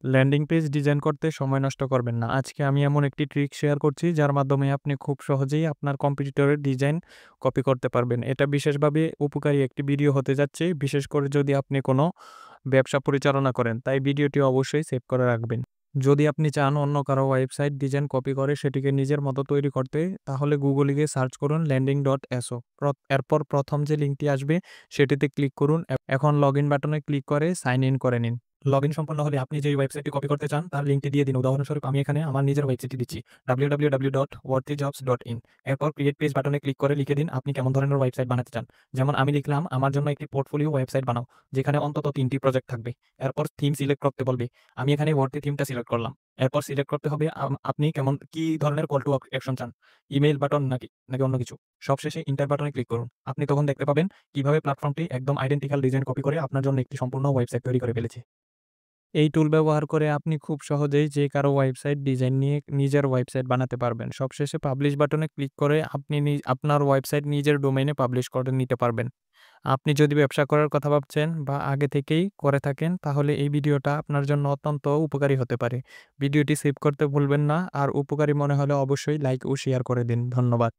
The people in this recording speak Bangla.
ল্যান্ডিং পেজ ডিজাইন করতে সময় নষ্ট করবেন না। আজকে আমি এমন একটি ট্রিক শেয়ার করছি যার মাধ্যমে আপনি খুব সহজেই আপনার কম্পিটিটরের ডিজাইন কপি করতে পারবেন। এটা বিশেষভাবে উপকারী একটি ভিডিও হতে যাচ্ছে, বিশেষ করে যদি আপনি কোনো ব্যবসা পরিচালনা করেন। তাই ভিডিওটি অবশ্যই সেভ করে রাখবেন। যদি আপনি চান অন্য কারো ওয়েবসাইট ডিজাইন কপি করে সেটিকে নিজের মতো তৈরি করতে, তাহলে গুগলে গিয়ে সার্চ করুন landing.so। এরপর প্রথম যে লিঙ্কটি আসবে সেটিতে ক্লিক করুন। এখন লগইন বাটনে ক্লিক করে সাইন ইন করে নিন। লগইন সম্পন্ন হলে আপনি যে ওয়েবসাইটটি কপি করতে চান তার লিঙ্কটি দিয়ে দিন। উদাহরণস্বরূপ আমি এখানে আমার নিজের ওয়েবসাইটটি দিচ্ছি www.worthyjobs.in। এরপর ক্রিয়েট পেজ বাটনে ক্লিক করে লিখে দিন আপনি কেমন ধরনের ওয়েবসাইট বানাতে চান। যেমন আমি লিখলাম আমার জন্য একটি পোর্টফোলিও ওয়েবসাইট বানাও, যেখানে অন্তত 3টি প্রজেক্ট থাকবে। এরপর থিম সিলেক্ট করতে বলবে। আমি এখানে ওয়ার্থি থিমটা সিলেক্ট করলাম। এরপর সিলেক্ট করতে হবে আপনি কি ধরনের কল টু অ্যাকশন চান, ইমেইল বাটন নাকি অন্য কিছু। সবশেষে ইন্টার বাটনে ক্লিক করুন। আপনি তখন দেখতে পাবেন কিভাবে প্ল্যাটফর্মটি একদম আইডেন্টিক্যাল ডিজাইন কপি করে আপনার জন্য একটি সম্পূর্ণ ওয়েবসাইট তৈরি করে ফেলেছে। এই টুল ব্যবহার করে আপনি খুব সহজেই যে কারো ওয়েবসাইট ডিজাইন নিয়ে নিজের ওয়েবসাইট বানাতে পারবেন। সবশেষে পাবলিশ বাটনে ক্লিক করে আপনি আপনার ওয়েবসাইট নিজের ডোমেইনে পাবলিশ করে নিতে পারবেন। আপনি যদি ব্যবসা করার কথা ভাবছেন বা আগে থেকেই করে থাকেন, তাহলে এই ভিডিওটা আপনার জন্য অত্যন্ত উপকারী হতে পারে। ভিডিওটি সেভ করতে ভুলবেন না, আর উপকারী মনে হলে অবশ্যই লাইক ও শেয়ার করে দিন। ধন্যবাদ।